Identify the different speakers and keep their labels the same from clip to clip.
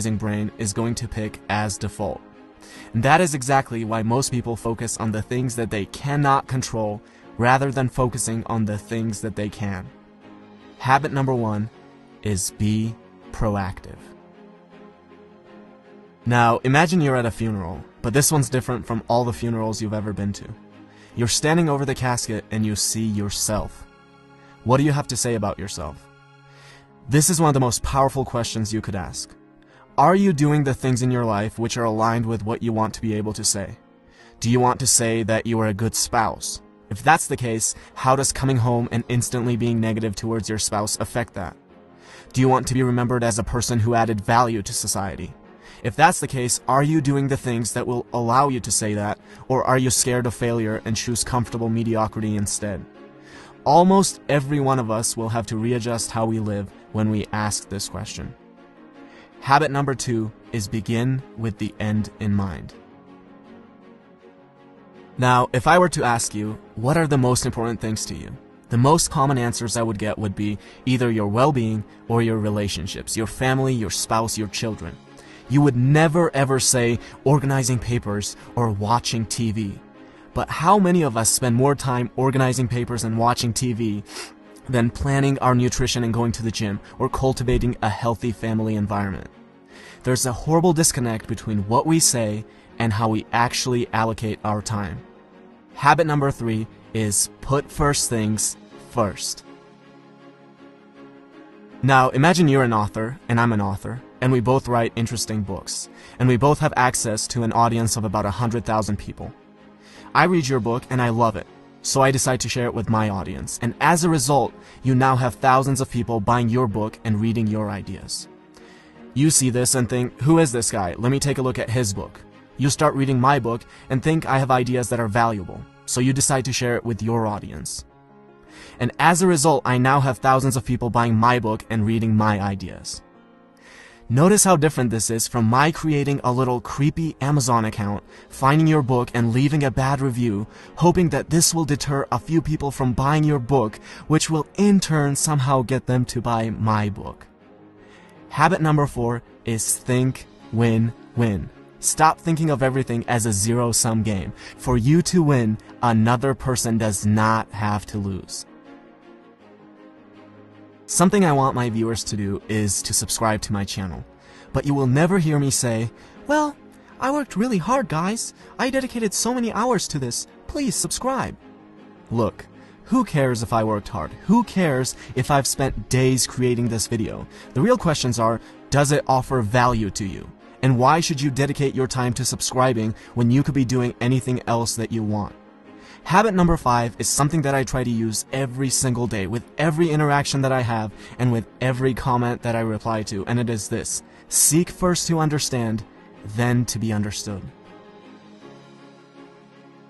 Speaker 1: organizing brain is going to pick as default. And that is exactly why most people focus on the things that they cannot control rather than focusing on the things that they can. Habit number 1 is be proactive. Now, imagine you're at a funeral, but this one's different from all the funerals you've ever been to. You're standing over the casket and you see yourself. What do you have to say about yourself? This is one of the most powerful questions you could ask. Are you doing the things in your life which are aligned with what you want to be able to say? Do you want to say that you are a good spouse? If that's the case, how does coming home and instantly being negative towards your spouse affect that? Do you want to be remembered as a person who added value to society? If that's the case, are you doing the things that will allow you to say that, or are you scared of failure and choose comfortable mediocrity instead? Almost every one of us will have to readjust how we live when we ask this question. Habit number 2 is begin with the end in mind. Now, if I were to ask you, what are the most important things to you? The most common answers I would get would be either your well-being or your relationships, your family, your spouse, your children. You would never ever say organizing papers or watching TV. But how many of us spend more time organizing papers and watching TV than planning our nutrition and going to the gym or cultivating a healthy family environment? There's a horrible disconnect between what we say and how we actually allocate our time. Habit number 3 is put first things first. Now, imagine you're an author and I'm an author, and we both write interesting books, and we both have access to an audience of about 100,000 people. I read your book and I love it, so I decide to share it with my audience, and as a result, you now have thousands of people buying your book and reading your ideas. You see this and think, who is this guy? Let me take a look at his book. You start reading my book and think I have ideas that are valuable, so you decide to share it with your audience. And as a result, I now have thousands of people buying my book and reading my ideas. Notice how different this is from my creating a little creepy Amazon account, finding your book and leaving a bad review, hoping that this will deter a few people from buying your book, which will in turn somehow get them to buy my book. Habit number 4 is think win-win. Stop thinking of everything as a zero-sum game. For you to win, another person does not have to lose. Something I want my viewers to do is to subscribe to my channel. But you will never hear me say, well, I worked really hard, guys. I dedicated so many hours to this. Please subscribe. Look, who cares if I worked hard? Who cares if I've spent days creating this video? The real questions are, does it offer value to you? And why should you dedicate your time to subscribing when you could be doing anything else that you want? Habit number 5 is something that I try to use every single day with every interaction that I have and with every comment that I reply to, and it is this: seek first to understand, then to be understood.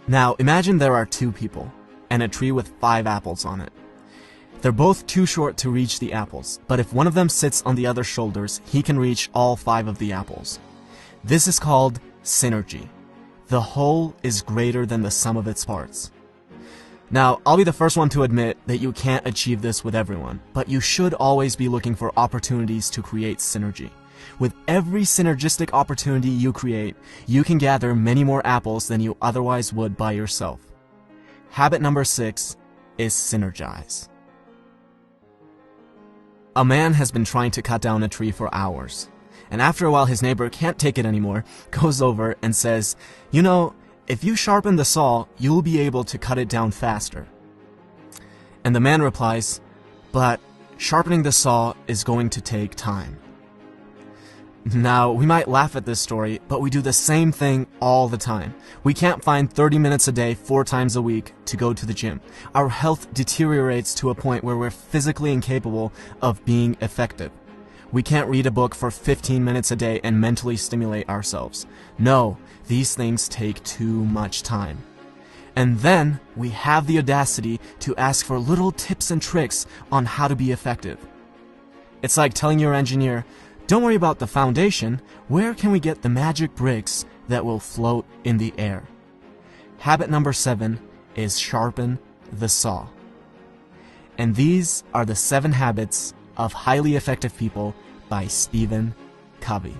Speaker 1: Now, imagine there are 2 people and a tree with 5 apples on it. They're both too short to reach the apples, but if one of them sits on the other's shoulders, he can reach all 5 of the apples. This is called synergy. The whole is greater than the sum of its parts. Now, I'll be the first one to admit that you can't achieve this with everyone, but you should always be looking for opportunities to create synergy. With every synergistic opportunity you create, you can gather many more apples than you otherwise would by yourself. Habit number 6 is synergize. A man has been trying to cut down a tree for hours, and after a while his neighbor can't take it anymore, goes over and says, you know, if you sharpen the saw, you'll be able to cut it down faster. And the man replies, but sharpening the saw is going to take time. Now, we might laugh at this story, but we do the same thing all the time. We can't find 30 minutes a day, 4 times a week, to go to the gym. Our health deteriorates to a point where we're physically incapable of being effective. We can't read a book for 15 minutes a day and mentally stimulate ourselves. No, these things take too much time. And then we have the audacity to ask for little tips and tricks on how to be effective. It's like telling your engineer, don't worry about the foundation, where can we get the magic bricks that will float in the air? Habit number 7 is sharpen the saw. And these are the 7 habits of highly effective people by Stephen Covey.